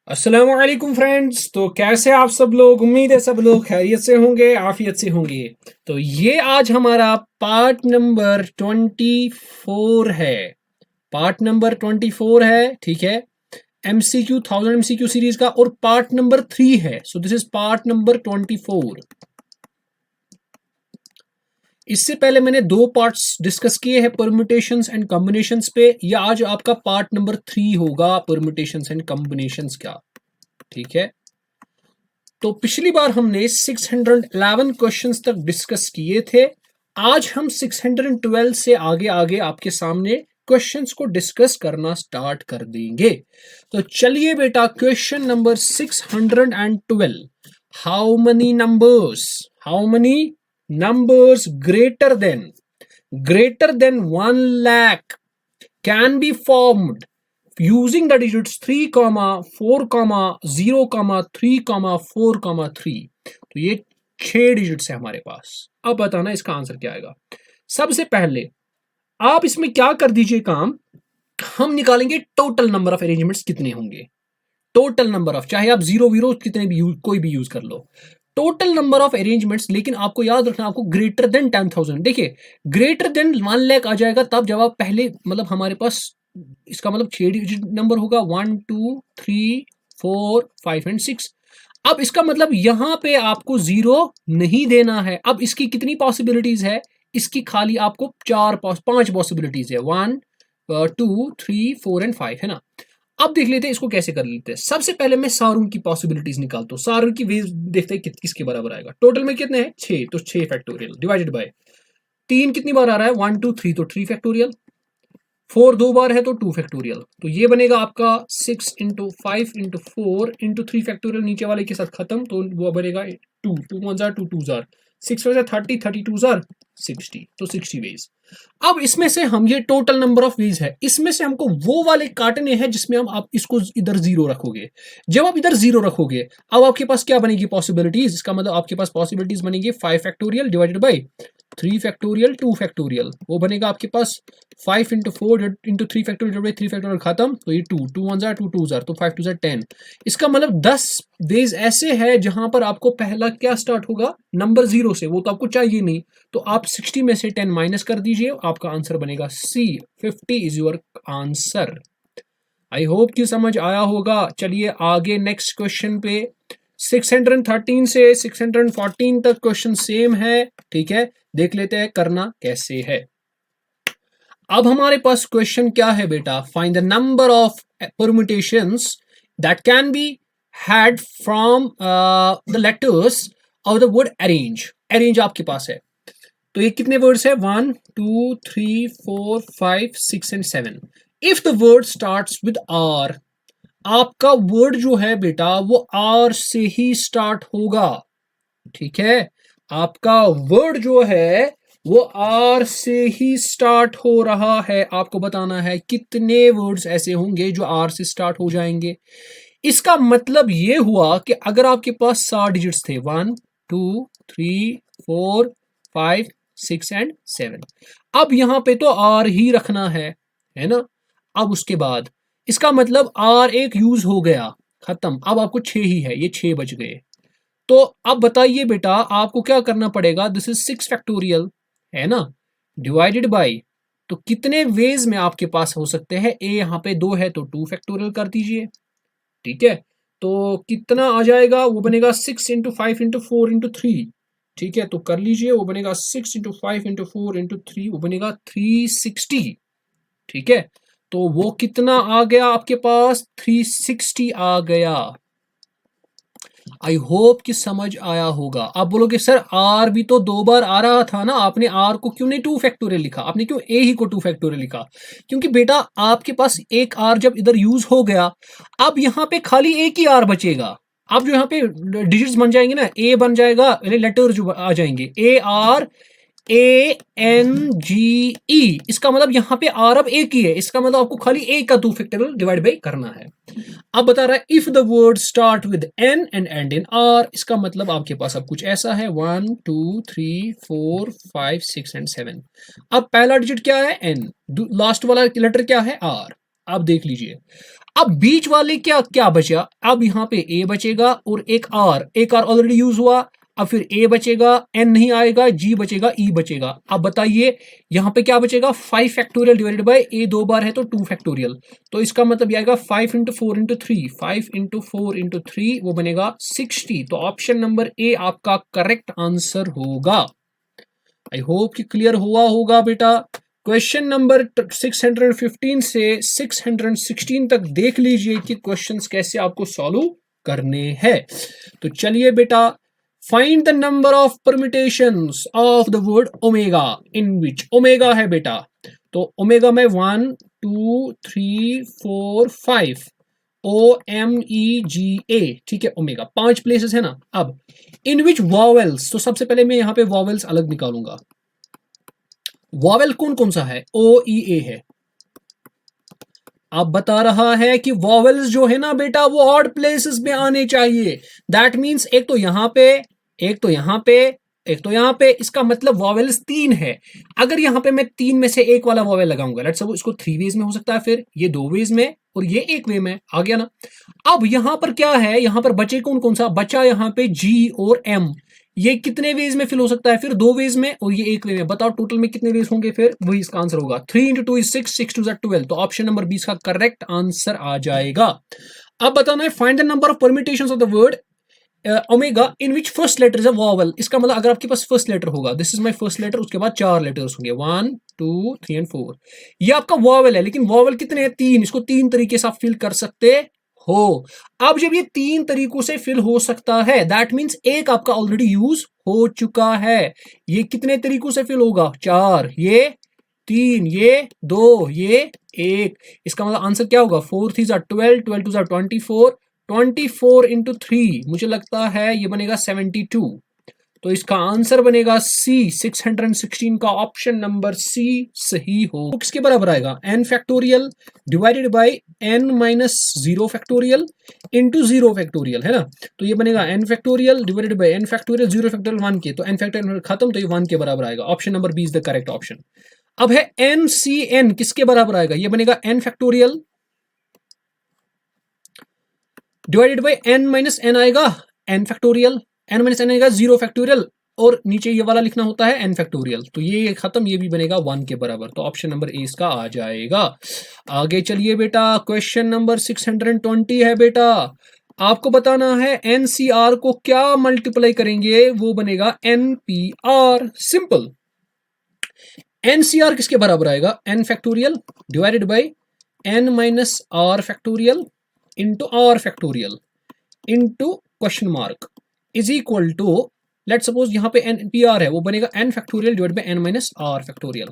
अस्सलामुअलैकुम फ्रेंड्स। तो कैसे आप सब लोग, उम्मीद है सब लोग खैरियत से होंगे, आफियत से होंगे। तो ये आज हमारा पार्ट नंबर 24 है। पार्ट नंबर 24 है, ठीक है। एमसीक्यू 1000 एमसीक्यू सीरीज का, और पार्ट नंबर 3 है। So this is part number 24। इससे पहले मैंने दो पार्ट्स डिस्कस किए हैं, परम्यूटेशंस एंड कॉम्बिनेशंस पे। ये आज आपका पार्ट नंबर 3 होगा, परम्यूटेशंस एंड कॉम्बिनेशंस का, ठीक है। तो पिछली बार हमने 611 क्वेश्चंस तक डिस्कस किए थे। आज हम 612 से आगे आगे आपके सामने क्वेश्चंस को डिस्कस करना स्टार्ट कर देंगे। तो चलिए बेटा, question number 612। How many numbers greater than 1 lakh can be formed using the digits 3, 4, 0, 3, 4, 3। तो ये 6 डिजिट्स है हमारे पास। अब बताना इसका आंसर क्या आएगा। सबसे पहले आप इसमें क्या कर दीजिए काम, हम निकालेंगे टोटल नंबर ऑफ अरेंजमेंट्स कितने होंगे। टोटल नंबर ऑफ, चाहे आप जीरो वीरो कितने भी कोई भी यूज कर लो, टोटल नंबर ऑफ अरेंजमेंट्स। लेकिन आपको याद रखना, आपको ग्रेटर देन 10,000। देखिए, ग्रेटर देन 1 लाख आ जाएगा तब जब आप पहले, मतलब हमारे पास इसका मतलब 6 डिजिट नंबर होगा, 1 2 3 4 5 एंड 6। अब इसका मतलब यहां पे आपको जीरो नहीं देना है। अब इसकी कितनी पॉसिबिलिटीज है, इसकी खाली आपको 5 पॉसिबिलिटीज है, 1 2 3 4 एंड 5, है ना। अब देख लेते हैं इसको कैसे कर लेते हैं। सबसे पहले मैं सारुण की पॉसिबिलिटीज निकालता हूँ। सारुण की वेज देखते हैं किसके बराबर आएगा। टोटल में कितने हैं, 6, तो 6 फैक्टोरियल डिवाइडेड बाय 3 कितनी बार आ रहा है, 1 2 3, तो 3 फैक्टोरियल। 4 दो बार है तो 2 फैक्टोरियल। तो ये बनेगा आपका 6 इंटू 5 इंटू 4 इंटू 3 फैक्टोरियल, नीचे वाले के साथ खत्म, तो वो बनेगा 2 2 1 जार 2 2 जार 6 वजह 30 32 जार 60, तो 60 वेज। अब इसमें से हम, ये टोटल नंबर ऑफ वेज है, इसमें से हमको वो वाले काटने हैं जिसमें हम आप इसको इधर जीरो रखोगे। जब आप इधर जीरो रखोगे, अब आपके पास क्या बनेगी पॉसिबिलिटीज, इसका मतलब आपके पास पॉसिबिलिटीज बनेगी 5 factorial divided by 3 factorial 2 factorial. वो बनेगा आपके पास 5 इंटू 4 इंटू 3 फैक्टोरियल 3 फैक्टोरियल खत्म, तो ये 2 2 1 जार 2 2 जार, तो 5 2 जार 10। इसका मतलब 10 वेज ऐसे है जहां पर आपको पहला क्या स्टार्ट होगा, नंबर जीरो से। वो तो आपको चाहिए नहीं, तो आप 60 में से 10 माइनस कर दीजिए, आपका आंसर बनेगा सी, 50 is your answer. I hope कि समझ आया होगा। चलिए आगे नेक्स्ट क्वेश्चन पे। 613 से 614 तक क्वेश्चन सेम है, ठीक है। देख लेते हैं करना कैसे है। अब हमारे पास क्वेश्चन क्या है बेटा, find the number of permutations that can be had from the letters of the word arrange. Arrange आपके पास है, तो ये कितने वर्ड्स है, 1 2 3 4 5 6 and 7। If the word starts with R, आपका वर्ड जो है बेटा वो आर से ही स्टार्ट होगा, ठीक है। आपका वर्ड जो है वो आर से ही स्टार्ट हो रहा है। आपको बताना है कितने वर्ड्स ऐसे होंगे जो आर से स्टार्ट हो जाएंगे। इसका मतलब ये हुआ कि अगर आपके पास 7 डिजिट्स थे, 1 2 3 4 5 6 एंड 7, अब यहां पे तो आर ही रखना है ना। अब उसके बाद इसका मतलब आर एक यूज हो गया, खत्म। अब आपको 6 ही है, ये 6 बच गए। तो अब बताइए बेटा, आपको क्या करना पड़ेगा, दिस इज 6 फैक्टोरियल, है ना, डिवाइडेड बाई, तो कितने वेज में आपके पास हो सकते हैं। ए यहाँ पे 2 है तो 2 फैक्टोरियल कर दीजिए, ठीक है। तो कितना आ जाएगा, वो बनेगा 6 इंटू 5 इंटू 4 इंटू 3, ठीक है। तो कर लीजिए, वो बनेगा 6 इंटू 5 इंटू 4 इंटू 3, वो बनेगा 360, ठीक है। तो वो कितना आ गया आपके पास, 360 आ गया। आई होप कि समझ आया होगा। आप बोलोगे सर आर भी तो 2 बार आ रहा था ना, आपने आर को क्यों नहीं 2 फैक्टोरियल लिखा, आपने क्यों ए ही को 2 फैक्टोरियल लिखा। क्योंकि बेटा आपके पास एक आर जब इधर यूज हो गया, अब यहाँ पे खाली एक ही आर बचेगा। अब जो यहाँ पे डिजिट्स बन जाएंगे ना, ए बन जाएगा, लेटर जो आ जाएंगे, ARANGE, इसका मतलब यहाँ पे आर अब एक ही है। इसका मतलब आपको खाली ए का 2 फैक्टोरियल डिवाइड बाई करना है। अब बता रहा है if the word start with N and end in R, इसका मतलब आपके पास अब कुछ ऐसा है, 1 2 3 4 5 6 एंड 7। अब पहला डिजिट क्या है, एन, लास्ट वाला लेटर क्या है, आर। आप देख लीजिए, अब बीच वाले क्या क्या बचा, अब यहाँ पे ए बचेगा और एक आर ऑलरेडी यूज हुआ, अब फिर ए बचेगा, एन नहीं आएगा, जी बचेगा, ई बचेगा। अब बताइए यहाँ पे क्या बचेगा, 5 फैक्टोरियल डिवाइडेड बाय ए 2 बार है तो 2 फैक्टोरियल, तो इसका मतलब ये आएगा 5 इंटू 4 इंटू 3, 5 इंटू 4 इंटू 3 वो बनेगा 60। तो ऑप्शन नंबर ए आपका करेक्ट आंसर होगा। आई होप कि क्लियर हुआ होगा बेटा। क्वेश्चन नंबर 615 से 616 तक देख लीजिए कि क्वेश्चंस कैसे आपको सॉल्व करने हैं। तो चलिए बेटा, find the number of permutations of the word omega in which omega है बेटा। तो ओमेगा में 1 2 3 4 5 OMEGA, ठीक है, ओमेगा 5 प्लेसेस है ना। अब इन विच वॉवेल्स, तो सबसे पहले मैं यहाँ पे वॉवेल्स अलग निकालूंगा। वॉवेल कौन कौन सा है, OEA है। अब बता रहा है कि वॉवेल्स जो है ना बेटा वो ऑड प्लेसेस में आने चाहिए। दैट मींस एक तो यहां पे, एक तो यहां पे, एक तो यहां पे, इसका मतलब वॉवेल्स 3 है। अगर यहां पे मैं 3 में से एक वाला वॉवेल लगाऊंगा, लेट्स सपोज इसको 3 वेज में हो सकता है, फिर ये 2 वेज में और ये 1 वे में, आ गया ना। अब यहां पर क्या है, यहां पर बचे कौन कौन सा बचा, यहां पे G और M, ये कितने वेज में फिल हो सकता है, फिर 2 वेज में और ये 1 वे में। बताओ टोटल में कितने वेज होंगे, फिर वही इसका आंसर होगा। 3 इंटू 2 इज 6, 6 टू 12, तो ऑप्शन नंबर 20 का करेक्ट आंसर आ जाएगा। अब बताना है find the number of permutations of the word omega in which first letter is a vowel. इसका मतलब अगर आपके पास फर्स्ट लेटर होगा, this is my first letter, उसके बाद 4 लेटर्स होंगे 1 2 3 एंड 4, ये आपका वॉवल है। लेकिन वॉवल कितने हैं, 3, इसको 3 तरीके से आप फिल कर सकते हो। अब जब ये 3 तरीकों से फिल हो सकता है, दैट मींस एक आपका ऑलरेडी यूज हो चुका है। ये कितने तरीकों से फिल होगा, 4, ये 3, ये 2, ये 1। इसका मतलब आंसर क्या होगा, 4 3 12, 12 2 24, 24 इंटू 3 मुझे लगता है ये बनेगा 72। तो इसका आंसर बनेगा सी, 616 का ऑप्शन नंबर सी सही हो। तो किसके बराबर आएगा, n factorial divided by n minus 0 factorial into 0 factorial, है ना। तो ये बनेगा n factorial divided by n factorial, 0 factorial 1 के, तो n फैक्टोरियल खत्म, तो ये 1 के बराबर आएगा। Option number B is the correct option. अब है NCN, किसके बराबर आएगा, ये बनेगा n factorial divided by n minus n आएगा n factorial, n minus n आएगा 0 फैक्टोरियल, और नीचे ये वाला लिखना होता है n फैक्टोरियल, तो ये खत्म, ये भी बनेगा 1 के बराबर, तो ऑप्शन नंबर ए इसका आ जाएगा। आगे चलिए बेटा, क्वेश्चन नंबर 620 है बेटा। आपको बताना है NCR को क्या मल्टीप्लाई करेंगे, वो बनेगा NPR, सिंपल। NCR किसके बराबर आएगा, n factorial divided by n minus r factorial into r factorial into question mark is equal to, let suppose यहां पे NPR है, वो बनेगा n factorial divide by n minus r factorial.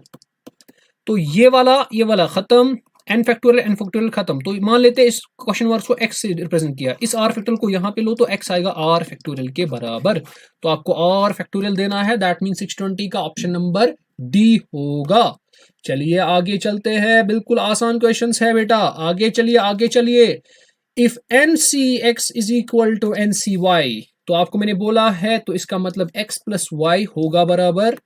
तो ये वाला खत्म, n फैक्टोरियल n फैक्टोरियल खत्म। तो मान लेते हैं इस क्वेश्चन मार्क को x से रिप्रेजेंट किया, इस r फैक्टोरियल को यहां पे लो तो x आएगा r फैक्टोरियल के बराबर, तो आपको r फैक्टोरियल देना है, दैट मीन 620 का ऑप्शन नंबर डी होगा। चलिए आगे चलते हैं, बिल्कुल आसान क्वेश्चंस है बेटा, आगे चलिए आगे चलिए। If NCX is equal to NCY, तो आपको मैंने बोला है, तो इसका मतलब x प्लस वाई होगा बराबर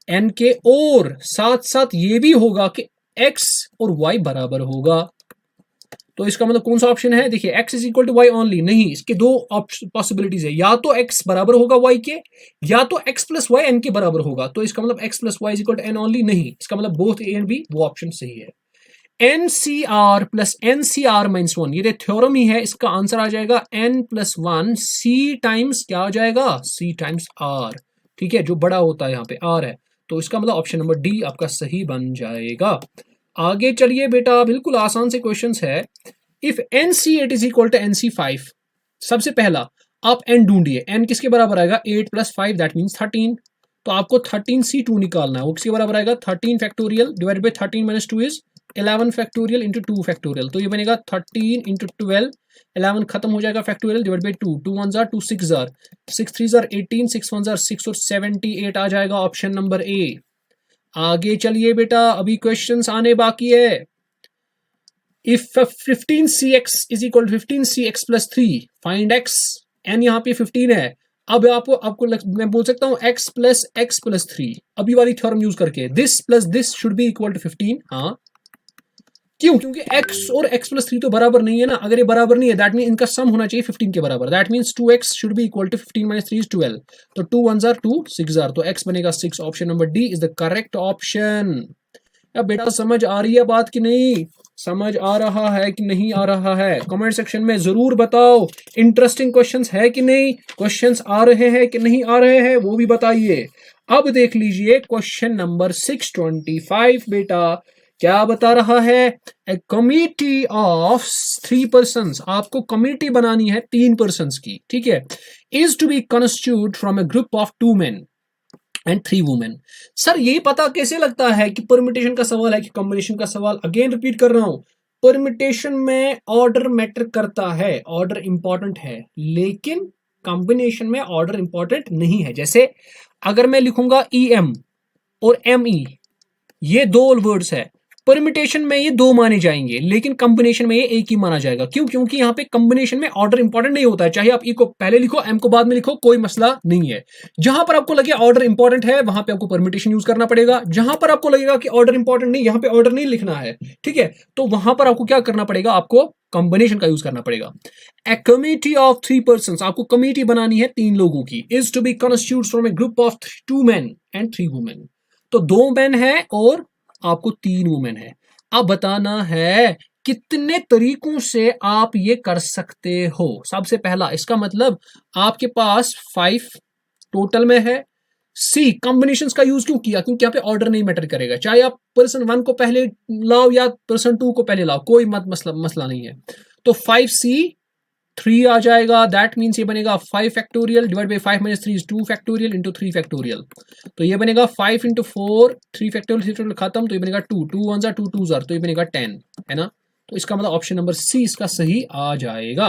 n के, और साथ साथ ये भी होगा कि x और y बराबर होगा। तो इसका मतलब कौन सा ऑप्शन है, देखिए x is equal to y only, नहीं, इसके दो पॉसिबिलिटीज है, या तो x बराबर होगा y के, या तो x प्लस वाई n के बराबर होगा। तो इसका मतलब x plus y is equal to n only, नहीं, इसका मतलब बोथ ए एंड बी, वो ऑप्शन सही है। NCR प्लस NCR माइनस 1, ये थ्योरम ही है, इसका आंसर आ जाएगा n प्लस 1 C टाइम्स क्या आ जाएगा, C टाइम्स R, ठीक है, जो बड़ा होता है यहाँ पे R है, तो इसका मतलब ऑप्शन नंबर डी आपका सही बन जाएगा। आगे चलिए बेटा, बिल्कुल आसान से क्वेश्चंस है। If NC8 is equal to NC5, सबसे पहला आप n ढूंढिए, n किसके बराबर आएगा, 8 प्लस 5 दैट मीन्स 13, तो आपको 13C2 निकालना है, वो किसके बराबर आएगा, 13 factorial divided bye 13 minus 2 is 11 factorial into 2 factorial, तो ये बनेगा 13 इंटू 12, 11 खत्म हो जाएगा फैक्टोरियल डिवाइड बाय 2, 2 1 2 6 6 3 18, 6 1 6 और 78 आ जाएगा ऑप्शन नंबर ए। आगे चलिए बेटा, अभी क्वेश्चंस आने बाकी है। If 15cx is equal to 15cx plus 3, find x, n यहाँ पे 15 है। अब आपको मैं बोल सकता हूँ x प्लस 3, अभी वाली थ्योरम यूज करके, this plus this should be equal to 15, हाँ, क्यों? क्योंकि x और x प्लस 3 तो बराबर नहीं है ना। अगर ये बराबर नहीं है दैट मीन इनका सम होना चाहिए 15 के बराबर। That means 2x should be equal to 15 minus 3 is 12। तो 2 1 जार 2 6 जार, तो x बनेगा 6। Option number D is the correct option. अब बेटा समझ आ रही है बात कि नहीं? समझ आ रहा है कि नहीं आ रहा है? कमेंट सेक्शन में जरूर बताओ। इंटरेस्टिंग क्वेश्चंस है कि नहीं? क्वेश्चंस आ रहे हैं कि नहीं आ रहे हैं वो भी बताइए। अब देख लीजिए क्वेश्चन नंबर 625 बेटा क्या बता रहा है। ए कमिटी ऑफ 3 पर्सन्स, आपको कमिटी बनानी है 3 पर्सन्स की, ठीक है। Is to be constitute from a group of 2 men and 3 women. Sir ये पता कैसे लगता है कि परमिटेशन का सवाल है कि कॉम्बिनेशन का सवाल? अगेन रिपीट कर रहा हूं, परमिटेशन में ऑर्डर मैटर करता है, ऑर्डर इंपॉर्टेंट है, लेकिन कॉम्बिनेशन में ऑर्डर इंपॉर्टेंट नहीं है। जैसे अगर मैं लिखूंगा EM और ME, ये दो वर्ड्स है, परमिटेशन में ये दो माने जाएंगे लेकिन कॉम्बिनेशन में ये एक ही माना जाएगा। क्यों? क्योंकि यहाँ पे कॉम्बिनेशन में ऑर्डर इंपॉर्टेंट नहीं होता है। चाहे आप ई को पहले लिखो एम को बाद में लिखो, कोई मसला नहीं है। जहां पर आपको लगे ऑर्डर इंपॉर्टेंट है वहां पे आपको परमिटेशन यूज करना पड़ेगा। जहां पर आपको लगेगा कि ऑर्डर इंपॉर्टेंट नहीं, यहाँ पे ऑर्डर नहीं लिखना है, ठीक है, तो वहां पर आपको क्या करना पड़ेगा? आपको कॉम्बिनेशन का यूज करना पड़ेगा। ए कमिटी ऑफ 3 पर्सन्स, आपको कमिटी बनानी है 3 लोगों की। Is to be constitute from a group of 2 men and 3 women. तो 2 men है और आपको 3 वुमेन है। अब बताना है कितने तरीकों से आप ये कर सकते हो। सबसे पहला, इसका मतलब आपके पास 5 टोटल में है। सी, कॉम्बिनेशंस का यूज क्यों किया? क्योंकि यहाँ पे ऑर्डर नहीं मैटर करेगा, चाहे आप पर्सन 1 को पहले लाओ या पर्सन 2 को पहले लाओ, कोई मसला नहीं है। तो 5C 3 आ जाएगा। दैट मीन्स ये बनेगा 5 factorial divide by 5 minus 3 is 2 factorial into 3 factorial. तो ये बनेगा 5 इंटू 4, 3 फैक्टोरियल खत्म, तो ये बनेगा 2, 2 1 2 2 जार, तो ये बनेगा 10, है ना। तो इसका मतलब ऑप्शन नंबर सी इसका सही आ जाएगा।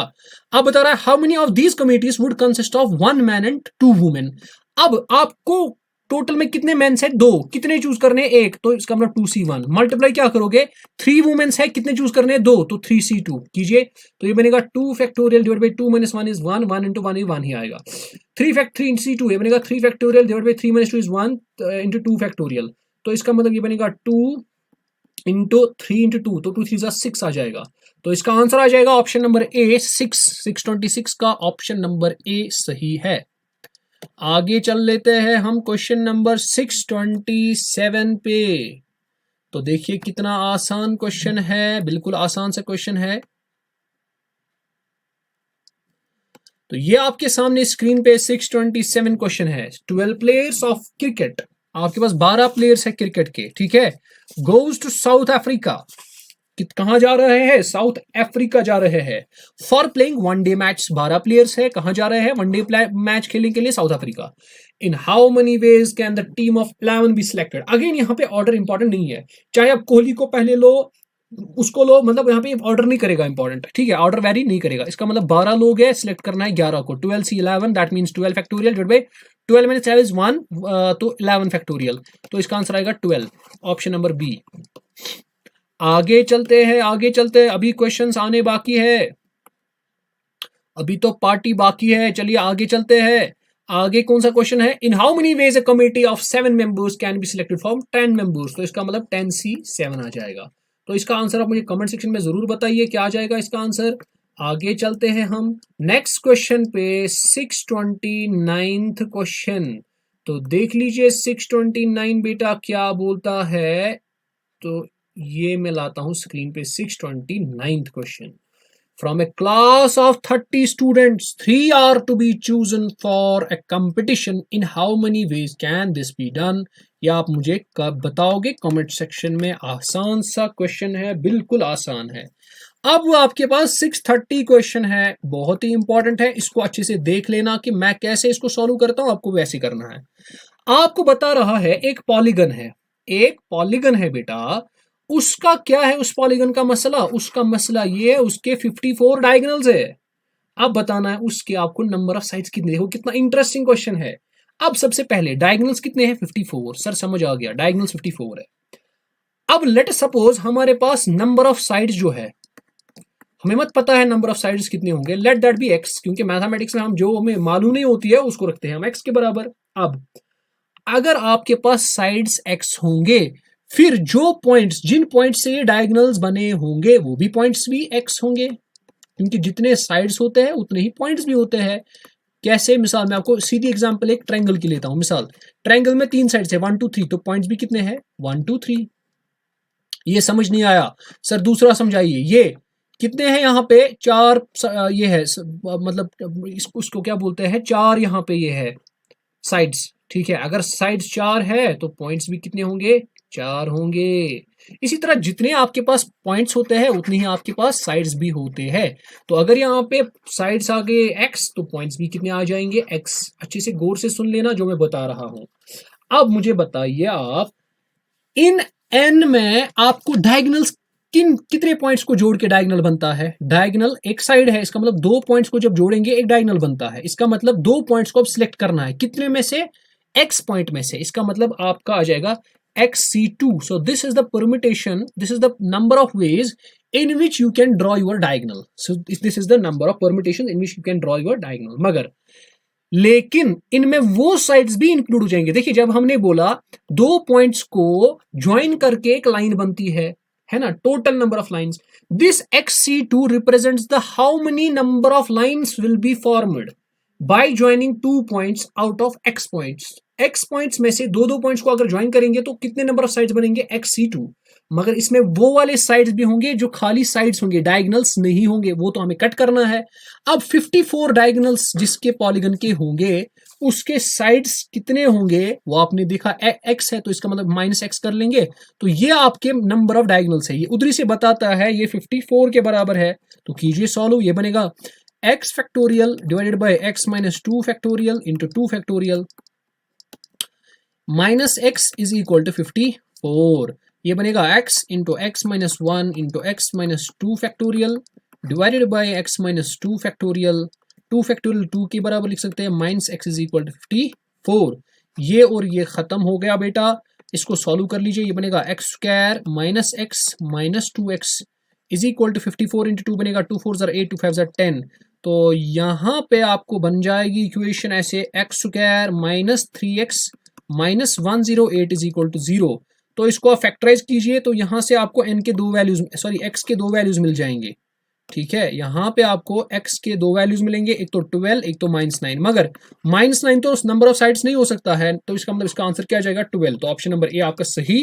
अब बता रहा है how many of these committees would consist of 1 man and 2 women। अब आपको टोटल में कितने मेंस है? 2। कितने चूज करने? 1, तो इसका मतलब 2C1 मल्टीप्लाई क्या करोगे? 3 वुमेन्स है, कितने चूज करने? 2, तो 3C2 कीजिए। तो ये बनेगा 2 factorial divide by 2 minus 1 is 1, 1 into 1 1 ही आएगा। 3 C2 ये बनेगा 3 factorial divide by 3 minus 2 is 1 into 2 factorial. तो इसका मतलब ये बनेगा 2 इंटू 3 इंटू 2, तो 2 3 6 आ जाएगा। तो इसका आंसर आ जाएगा ऑप्शन नंबर ए 6। 626 का ऑप्शन नंबर ए सही है। आगे चल लेते हैं हम क्वेश्चन नंबर 627 पे। तो देखिए कितना आसान क्वेश्चन है, बिल्कुल आसान सा क्वेश्चन है। तो ये आपके सामने स्क्रीन पे 627 क्वेश्चन है। 12 प्लेयर्स ऑफ क्रिकेट, आपके पास 12 प्लेयर्स है क्रिकेट के, ठीक है। गोज टू साउथ अफ्रीका, कहां जा रहे हैं? साउथ अफ्रीका जा रहे हैं। For playing 1 day match, 12 players है, कहां जा रहे हैं? 1 डे मैच खेलने के लिए south Africa. In how many ways can the team of 11 be selected? Again यहाँ पे ऑर्डर इंपॉर्टेंट नहीं है, चाहे आप कोहली को पहले लो उसको लो, मतलब यहाँ पे ऑर्डर नहीं करेगा इंपॉर्टेंट, ठीक है, ऑर्डर वेरी नहीं करेगा। इसका मतलब 12 लोग है, सिलेक्ट करना है 11 को। 12C11 that means 12 factorial divide bye 12 minus 12 is 1, तो 11 फैक्टोरियल, तो इसका आंसर आएगा 12, ऑप्शन नंबर बी। आगे चलते हैं, आगे चलते हैं, अभी क्वेश्चंस आने बाकी है, अभी तो पार्टी बाकी है। चलिए आगे चलते हैं। आगे कौन सा क्वेश्चन है? In how many veg a committee of 7 members can be selected from 10 members? तो इसका मतलब 10C7 आ जाएगा। तो इसका आंसर आप मुझे कमेंट सेक्शन में जरूर बताइए क्या आ जाएगा इसका आंसर। आगे चलते हैं हम नेक्स्ट क्वेश्चन पे, 629th क्वेश्चन। तो देख लीजिए 629 बेटा क्या बोलता है। तो ये मैं लाता हूं स्क्रीन पे 629th question. From a class of 30 students, 3 are to be chosen for a competition. In how many ways can this be done? या आप मुझे कब बताओगे कमेंट सेक्शन में। आसान सा क्वेश्चन है, बिल्कुल आसान है। अब आपके पास 630 क्वेश्चन है, बहुत ही इंपॉर्टेंट है, इसको अच्छे से देख लेना कि मैं कैसे इसको सॉल्व करता हूं, आपको वैसे करना है। आपको बता रहा है एक पॉलीगन है, एक पॉलीगन है बेटा, उसका क्या है उस पॉलीगन का मसला? उसका मसला ये है उसके 54 डायगोनल्स है। अब बताना है उसके आपको नंबर ऑफ साइड्स कितने। देखो कितना इंटरेस्टिंग क्वेश्चन है। अब सबसे पहले डायगोनल्स कितने हैं? 54। सर समझ आ गया, डायगोनल्स 54 है। अब लेट सपोज हमारे पास नंबर ऑफ साइड्स जो है, हमें मत पता है नंबर ऑफ साइड्स कितने होंगे, लेट दैट बी एक्स, क्योंकि मैथमेटिक्स में हम जो हमें मालूम नहीं होती है उसको रखते हैं हम एक्स के बराबर। अब अगर आपके पास साइड्स एक्स होंगे फिर जो पॉइंट्स, जिन पॉइंट्स से ये डायगोनल्स बने होंगे वो भी पॉइंट्स भी एक्स होंगे, क्योंकि जितने साइड्स होते हैं उतने ही पॉइंट्स भी होते हैं। कैसे? मिसाल मैं आपको सीधी एग्जांपल एक ट्रायंगल की लेता हूं। मिसाल ट्रायंगल में 3 साइड्स है 1 2 3, तो पॉइंट्स भी कितने हैं 1 2 3। ये समझ नहीं आया सर, दूसरा समझाइए। ये कितने हैं यहाँ पे 4, ये है मतलब इसको क्या बोलते हैं 4, यहाँ पे ये है साइड्स, ठीक है। अगर साइड्स 4 है तो पॉइंट्स भी कितने होंगे 4 होंगे। इसी तरह जितने आपके पास पॉइंट्स होते हैं उतने ही आपके पास साइड्स भी होते हैं। तो अगर यहाँ पे साइड्स आ गए x तो पॉइंट्स भी कितने आ जाएंगे x। अच्छे से गौर से सुन लेना जो मैं बता रहा हूं। अब मुझे बताइए आप, इन n में आपको डायगोनल्स कितने पॉइंट्स को जोड़ के डायगोनल बनता है? डायगोनल एक साइड है, इसका मतलब 2 पॉइंट्स को जब जोड़ेंगे एक डायगोनल बनता है। इसका मतलब 2 पॉइंट्स को अब सिलेक्ट करना है, कितने में से? x पॉइंट में से। इसका मतलब आपका आ जाएगा xc2. So this is the permutation, this is the number of ways in which you can draw your diagonal. So this is the number of permutations in which you can draw your diagonal. मगर लेकिन इनमें वो sides भी include हो जाएंगे। देखिए जब हमने बोला 2 पॉइंट्स को ज्वाइन करके एक लाइन बनती है ना, total number of lines. This xc2 represents the how many number of lines will be formed by joining 2 points out of x points. x points में से 2 पॉइंट्स को अगर ज्वाइन करेंगे तो कितने नंबर ऑफ साइड्स बनेंगे xc2। मगर इसमें वो वाले साइड्स भी होंगे जो खाली साइड्स होंगे, डायगोनल्स नहीं होंगे, वो तो हमें कट करना है। अब 54 डायगोनल्स जिसके पॉलीगन के होंगे उसके साइड्स कितने होंगे वो आपने देखा x है, तो इसका मतलब -x कर लेंगे, तो ये आपके नंबर ऑफ डायगोनल्स है। ये उधरी से बताता है ये 54 के बराबर है, तो कीजिए सॉल्व। ये बनेगा x factorial divided by x minus 2 factorial into 2 factorial minus x is equal to 54। ये बनेगा x into x minus 1 into x minus 2 factorial divided by x minus 2 factorial. 2 factorial 2 के बराबर लिख सकते हैं minus x is equal to 54। ये और ये खत्म हो गया बेटा, इसको सॉल्व कर लीजिए। ये बनेगा x square minus x minus 2x is equal to 54 into 2 बनेगा 2 4 8 2 5 10। तो यहाँ पे आपको बन जाएगी इक्वेशन ऐसे x square minus 3x minus 108 is equal to 0। तो इसको आप फैक्टराइज कीजिए तो यहां से आपको n के 2 वैल्यूज, सॉरी x के 2 वैल्यूज मिल जाएंगे, ठीक है। यहाँ पे आपको x के 2 वैल्यूज मिलेंगे, एक तो 12 एक तो -9। मगर -9 तो नंबर ऑफ साइड्स नहीं हो सकता है, तो इसका मतलब इसका आंसर क्या जाएगा 12। तो ऑप्शन नंबर ए आपका सही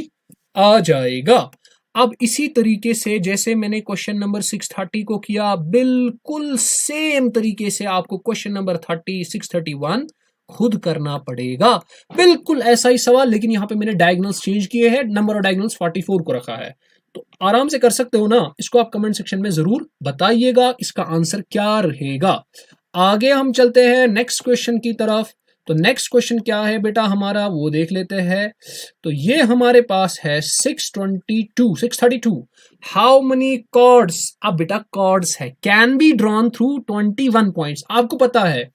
आ जाएगा। अब इसी तरीके से जैसे मैंने क्वेश्चन नंबर 630 को किया, बिल्कुल सेम तरीके से आपको क्वेश्चन नंबर 631 खुद करना पड़ेगा। बिल्कुल ऐसा ही सवाल, लेकिन यहाँ पे मैंने डायगोनल्स चेंज किए हैं, नंबर ऑफ डायगोनल्स 44 को रखा है। तो आराम से कर सकते हो ना। इसको आप कमेंट सेक्शन में जरूर बताइएगा इसका आंसर क्या रहेगा। आगे हम चलते हैं नेक्स्ट क्वेश्चन की तरफ। तो नेक्स्ट क्वेश्चन क्या है बेटा हमारा, वो देख लेते हैं। तो ये हमारे पास है 632 हाउ मनी कॉर्ड्स। अब बेटा कॉर्ड्स है can be drawn through 21 points. आपको पता है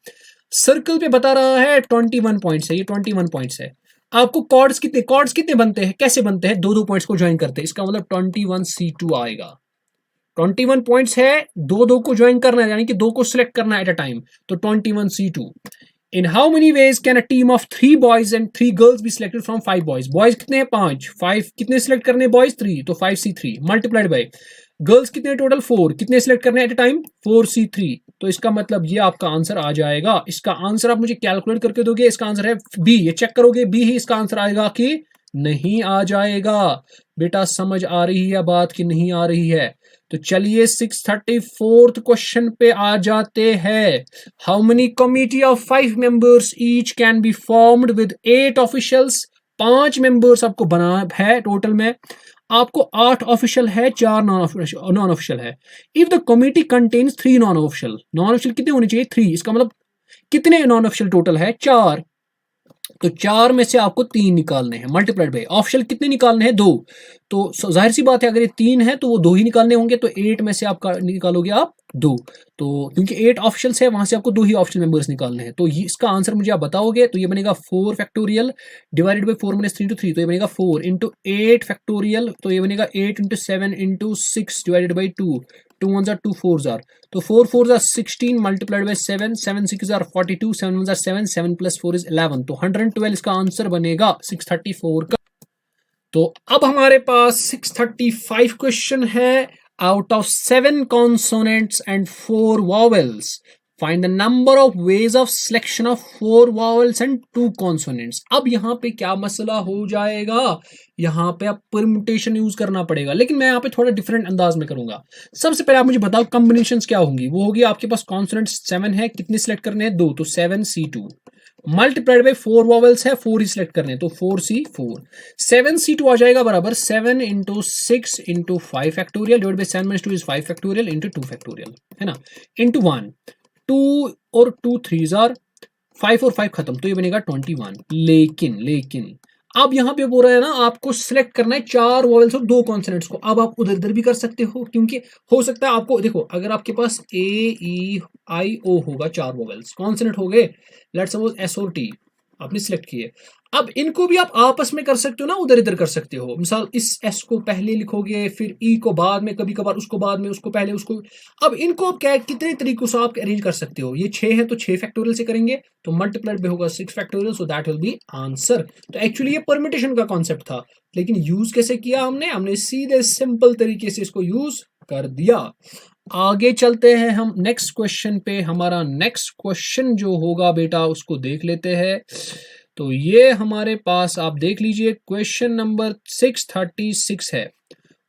सर्कल पे बता रहा है 21 पॉइंट्स है, ये 21 पॉइंट्स है। आपको कॉर्ड्स कितने बनते हैं, कैसे बनते हैं, 2 पॉइंट्स को ज्वाइन करते हैं, इसका मतलब 21c2 आएगा। 21 पॉइंट्स है, 2 को ज्वाइन करना है, यानी कि 2 को सिलेक्ट करना है एट अ टाइम, तो 21c2। In how many ways can a team of 3 boys and 3 girls be selected from 5 boys. Boys कितने हैं 5 कितने सिलेक्ट करने बॉयज 3, तो 5c3 मल्टीप्लाइड बाय गर्ल्स कितने टोटल 4 कितने सिलेक्ट करने एट अ टाइम 4c3। तो इसका मतलब ये आपका आंसर आ जाएगा। इसका आंसर आप मुझे कैलकुलेट करके दोगे, इसका आंसर है बी। ये चेक करोगे बी ही इसका आंसर आएगा कि नहीं आ जाएगा। बेटा समझ आ रही है बात कि नहीं आ रही है? तो चलिए 634th क्वेश्चन पे आ जाते हैं। How many committee of 5 members each can be formed with 8 officials. 5 members आपको बना है टोटल में, आपको 8 ऑफिशियल है 4 नॉन ऑफिशियल है। If the committee contains 3 non official कितने होने चाहिए 3। इसका मतलब कितने नॉन ऑफिशियल टोटल है 4, तो 4 में से आपको 3 निकालने हैं मल्टीप्लाइड बाय ऑफिशियल कितने निकालने हैं 2। तो जाहिर सी बात है अगर ये 3 है तो वो 2 ही निकालने होंगे, तो 8 में से आपका निकालोगे आप 2। तो क्योंकि 8 ऑप्शंस है वहां से आपको 2 ही ऑप्शन मेंबर्स निकालने हैं। तो ये इसका आंसर मुझे आप बताओगे, तो ये बनेगा 4 फैक्टोरियल डिवाइडेड बाय 4 - 3 × 3, तो ये बनेगा 4 इंटू 8 फैक्टोरियल, तो ये बनेगा 8 × 7 × 6 डिवाइडेड बाय 2 2 1 2 4 तो 4 4 16 मल्टीप्लाइड बाय 7 7 6 42 7 1 7 7 + 4 = 11। तो 112 इसका आंसर बनेगा 634 का। तो अब हमारे पास 635 क्वेश्चन है। Out of 7 consonants and 4 vowels find the number of ways of selection of 4 vowels and 2 consonants. अब यहाँ पे क्या मसला हो जाएगा, यहाँ पे आप परम्यूटेशन यूज करना पड़ेगा, लेकिन मैं यहाँ पे थोड़ा डिफरेंट अंदाज में करूंगा। सबसे पहले आप मुझे बताओ कॉम्बिनेशंस क्या होंगी। वो होगी आपके पास कॉन्सोनेंट्स 7 है, कितने सिलेक्ट करने हैं 2, तो 7C2 मल्टीप्लाइड बाई 4 वॉवेल्स है, 4 ही सिलेक्ट करने, तो 4C4। 7C2 आ जाएगा बराबर 7 into 6 into 5 factorial divide by 7 minus 2 is 5 factorial into 2 factorial, है ना, इंटू 1। 2 और 2 3 जार 5 और 5 खत्म, तो ये बनेगा 21। लेकिन अब यहाँ पे बोल रहा है ना आपको सिलेक्ट करना है 4 वॉवेल्स और 2 कॉन्सोनेंट्स को। अब आप उधर इधर भी कर सकते हो, क्योंकि हो सकता है आपको, देखो अगर आपके पास A E I O होगा 4 वॉवेल्स, कॉन्सोनेंट हो गए, लेट्स सपोज S और T आपने सिलेक्ट किए। अब इनको भी आप आपस में कर सकते हो ना, उधर इधर कर सकते हो। मिसाल इस S को पहले लिखोगे, फिर E को बाद में, कभी कभार उसको बाद में, उसको पहले, उसको। अब इनको आप क्या कितने तरीकों से आप अरेंज कर सकते हो। ये 6 है तो 6 फैक्टोरियल से करेंगे, तो मल्टीप्लाइड में होगा 6 factorial, so that will be answer. तो एक्चुअली ये परम्यूटेशन का कॉन्सेप्ट था, लेकिन यूज कैसे किया हमने सीधे सिंपल तरीके से इसको यूज कर दिया। आगे चलते हैं हम नेक्स्ट क्वेश्चन पे। हमारा नेक्स्ट क्वेश्चन जो होगा बेटा उसको देख लेते हैं। तो ये हमारे पास आप देख लीजिए, क्वेश्चन नंबर 636 है।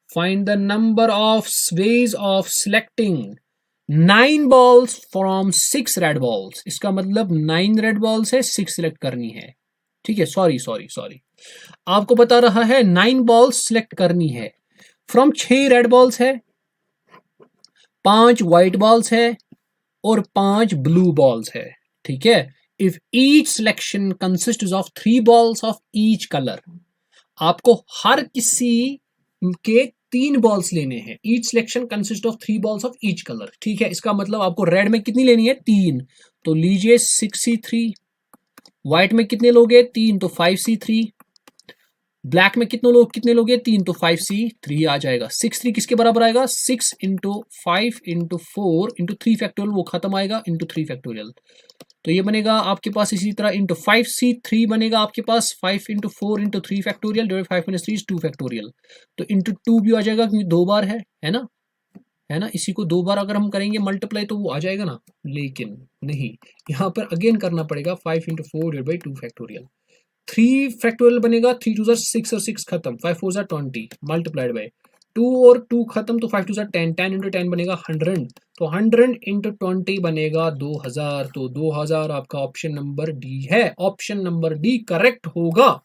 Find the number of ways of selecting 9 balls from 6 red balls. इसका मतलब 9 रेड बॉल्स है, 6 सिलेक्ट करनी है। ठीक है, सॉरी आपको बता रहा है 9 बॉल्स सिलेक्ट करनी है फ्रॉम 6 रेड बॉल्स है, 5 व्हाइट बॉल्स है और 5 ब्लू बॉल्स है। ठीक है, if each selection consist of 3 balls of each colour, आपको हर किसी के 3 बॉल्स लेने हैं। Each selection consist of 3 balls of each colour. ठीक है, इसका मतलब आपको रेड में कितनी लेनी है 3, तो लीजिए 6C3। व्हाइट में कितने लोगे 3, तो 5C3। ब्लैक में कितने लोगे 3, तो 5C3 आ जाएगा। 6 3 किसके बराबर आएगा 6 इंटू 5 इंटू 4 इंटू 3 फैक्टोरियल, वो खत्म आएगा इंटू 3 फैक्टोरियल। तो ये बनेगा आपके पास इसी तरह इंटू 5C3 बनेगा आपके पास 5 into 4 into 3 factorial divide 5 minus 3 2 factorial. तो इंटू 2 भी आ जाएगा क्योंकि 2 बार है ना, इसी को 2 बार अगर हम करेंगे मल्टीप्लाई तो वो आ जाएगा ना, लेकिन नहीं, यहाँ पर अगेन करना पड़ेगा 5 into 4 divide by 2 factorial. 3 factorial बनेगा, 3 2 6 और 6 खत्म, 5 4 20 मल्टीप्लाइड बाय 2 और 2 खत्म, तो 5 2 10, 10 इंटू 10 बनेगा 100, तो 100 इंटू 20 बनेगा 2000। तो 2000 आपका ऑप्शन नंबर डी है, ऑप्शन नंबर डी करेक्ट होगा।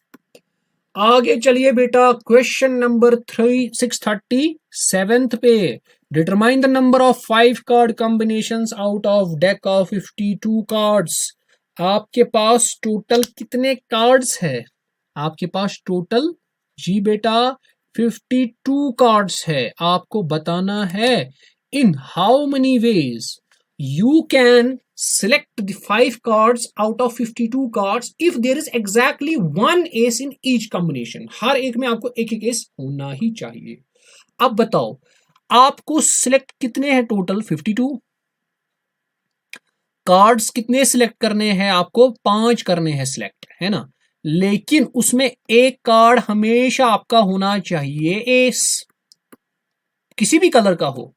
आगे चलिए बेटा, क्वेश्चन नंबर 637 पे। Determine the number of 5 card combinations out of deck of 52 cards. आपके पास टोटल कितने कार्ड्स है, आपके पास टोटल जी बेटा 52 कार्ड्स है। आपको बताना है in how many veg you can select the 5 cards out of 52 cards if there is exactly one ace in each combination। हर एक में आपको एक एक एस होना ही चाहिए। अब बताओ आपको सिलेक्ट कितने हैं टोटल 52 कार्ड्स, कितने सिलेक्ट करने हैं आपको 5 करने हैं सिलेक्ट, है ना, लेकिन उसमें एक कार्ड हमेशा आपका होना चाहिए एस, किसी भी कलर का हो।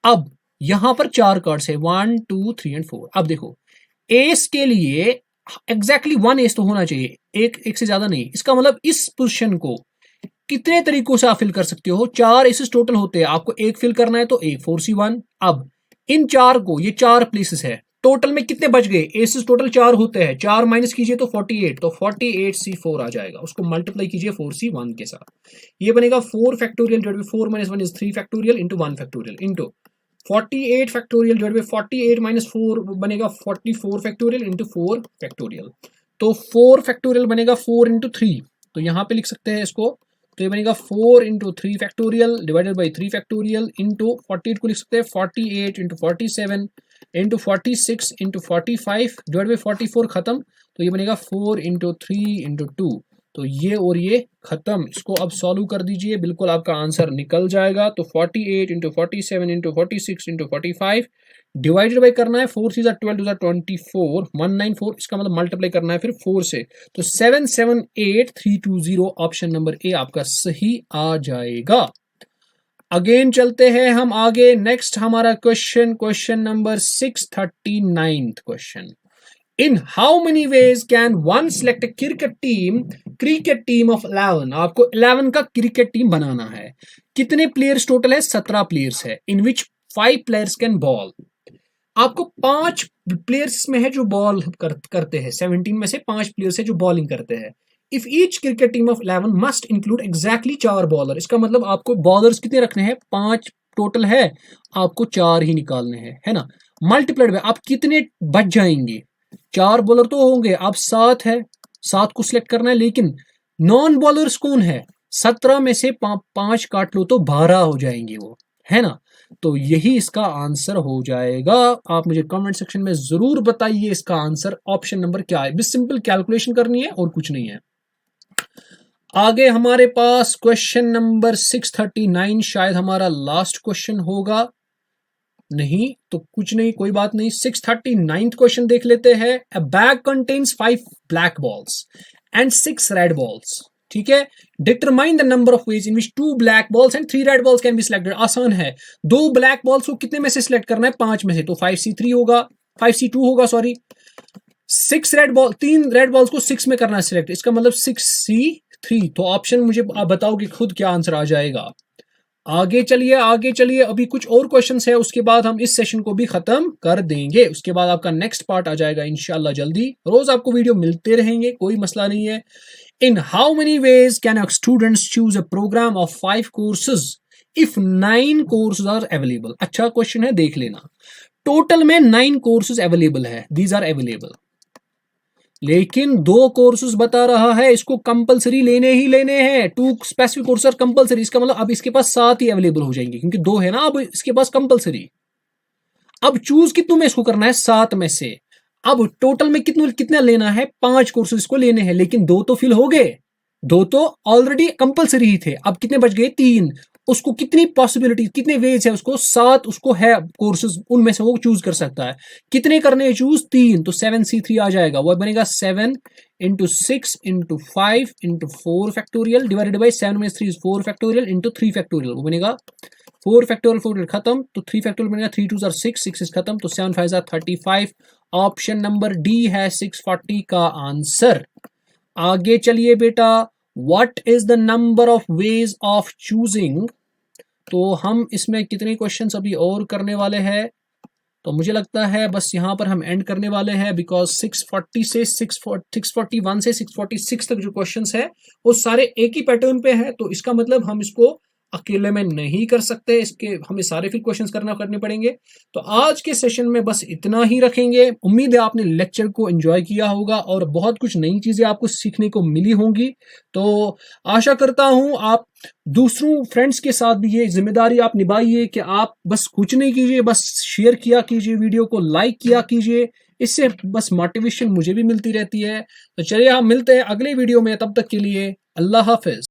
अब यहां पर 4 कार्ड्स है 1 2 3 एंड 4। अब देखो एस के लिए एग्जैक्टली 1 एस तो होना चाहिए, एक से ज्यादा नहीं। इसका मतलब इस पोजीशन को कितने तरीकों से आप फिल कर सकते हो, 4 एसेस टोटल होते हैं, आपको एक फिल करना है तो एक 4C1। अब इन 4 को, ये 4 प्लेसेस है, टोटल में कितने बच गए, एसेस टोटल 4 होते हैं, 4 माइनस कीजिए तो 48, तो 48C4 आ जाएगा, उसको मल्टीप्लाई कीजिए 4C1 के साथ। ये बनेगा 4 factorial divided bye 4 minus 1 is 3 factorial into 1 factorial into 48 factorial divided bye 48 minus 4 बनेगा 44 फैक्टोरियल इंटू 4 फैक्टोरियल। तो 4 फैक्टोरियल बनेगा 4 इंटू 3, तो यहाँ पे लिख सकते हैं इसको, तो ये बनेगा 4 into 3 factorial divided by 3 factorial into 48 को लिख सकते हैं 48 into 47 into 46 into 45 divide by 44 खत्म, तो ये बनेगा 4 इंटू 3 इंटू 2, तो ये और ये खत्म। इसको अब सॉल्व कर दीजिए, बिल्कुल आपका आंसर निकल जाएगा। तो 48 into 47 into 46 into 45 divided by करना है, 4 3 12 2 24 194, इसका मतलब मल्टीप्लाई करना है फिर 4 से, तो 778320 ऑप्शन नंबर ए आपका सही आ जाएगा। अगेन चलते हैं हम आगे, नेक्स्ट हमारा question number 639 question. In how many ways can one select a cricket team of 11? आपको 11 का क्रिकेट टीम बनाना है। कितने प्लेयर्स टोटल है? 17 प्लेयर्स है। In which 5 players can ball? आपको 5 प्लेयर्स में है जो बॉल करते हैं, 17 में से 5 प्लेयर्स है जो बॉलिंग करते हैं। If each cricket team of 11 must include exactly 4 bowler, इसका मतलब आपको बॉलर्स कितने रखने हैं? 5 टोटल है, आपको 4 ही निकालने हैं, है ना। मल्टीप्लाइड बाय आप कितने बच जाएंगे? 4 बॉलर तो होंगे, अब 7 है, 7 को सिलेक्ट करना है, लेकिन नॉन बॉलर्स कौन है? 17 में से 5 काट लो तो 12 हो जाएंगे वो, है ना। तो यही इसका आंसर हो जाएगा। आप मुझे कमेंट सेक्शन में जरूर बताइए इसका आंसर ऑप्शन नंबर क्या है। बस सिंपल कैलकुलेशन करनी है और कुछ नहीं है। आगे हमारे पास क्वेश्चन नंबर 639 शायद हमारा लास्ट क्वेश्चन होगा, नहीं तो कुछ नहीं, कोई बात नहीं। 639 क्वेश्चन देख लेते हैं। अ bag contains 5 black balls and 6 red balls, ठीक है। Determine the number of ways in which 2 black balls and 3 red balls can be selected. आसान है, 2 ब्लैक बॉल्स को कितने में से सिलेक्ट करना है? 5 में से, तो 5C3 होगा, 5C2 होगा sorry. 6 red ball, 3 red balls को 6 में करना है सिलेक्ट, इसका मतलब 6C3। तो ऑप्शन मुझे आप बताओगे खुद क्या आंसर आ जाएगा। आगे चलिए, अभी कुछ और क्वेश्चंस है, उसके बाद हम इस सेशन को भी खत्म कर देंगे। उसके बाद आपका नेक्स्ट पार्ट आ जाएगा इंशाल्लाह जल्दी। रोज आपको वीडियो मिलते रहेंगे, कोई मसला नहीं है। In how many ways can students choose a programme of 5 courses if 9 courses are available? अच्छा क्वेश्चन है, देख लेना। टोटल में 9 कोर्सेज अवेलेबल है, दीज आर अवेलेबल, लेकिन 2 कोर्सेज बता रहा है, इसको कंपलसरी लेने ही लेने हैं। 2 स्पेसिफिक कोर्सेज आर कंपलसरी, इसका मतलब अब इसके पास 7 ही अवेलेबल हो जाएंगे, क्योंकि 2 है ना अब इसके पास कंपलसरी। अब चूज कितनों में इसको करना है? 7 में से। अब टोटल में कितना लेना है? 5 कोर्सेज इसको लेने हैं, लेकिन 2 तो फिल हो गए, 2 तो ऑलरेडी कंपलसरी ही थे। अब कितने बच गए? 3। उसको कितनी पॉसिबिलिटी, कितने वेज है उसको? 7 उसको है कोर्सेज, उनमें से वो चूज कर सकता है। कितने करने हैं चूज? 3, तो 7C3 आ जाएगा। वो बनेगा 7 into 6 into 5 into 4 factorial divided by 7 में 3 4 फैक्टोरियल इंटू 3 फैक्टोरियल, वो बनेगा 4 फैक्टोरियल खत्म, तो 3 फैक्टोरियल बनेगा 3 2 6 6 इज खत्म, तो 7 5 35। ऑप्शन नंबर डी है 640 का आंसर। आगे चलिए बेटा, what is the number of ways of choosing? तो हम इसमें कितने क्वेश्चंस अभी और करने वाले हैं? तो मुझे लगता है बस यहाँ पर हम एंड करने वाले हैं, बिकॉज 641 से 646 तक जो क्वेश्चंस है वो सारे एक ही पैटर्न पे है, तो इसका मतलब हम इसको अकेले में नहीं कर सकते, इसके हमें सारे फिर क्वेश्चंस करने पड़ेंगे। तो आज के सेशन में बस इतना ही रखेंगे। उम्मीद है आपने लेक्चर को एंजॉय किया होगा और बहुत कुछ नई चीजें आपको सीखने को मिली होंगी। तो आशा करता हूं आप दूसरों फ्रेंड्स के साथ भी ये जिम्मेदारी आप निभाइए कि आप बस कुछ नहीं कीजिए, बस शेयर किया कीजिए, वीडियो को लाइक किया कीजिए, इससे बस मोटिवेशन मुझे भी मिलती रहती है। तो चलिए हम मिलते हैं अगले वीडियो में, तब तक के लिए अल्लाह हाफिज।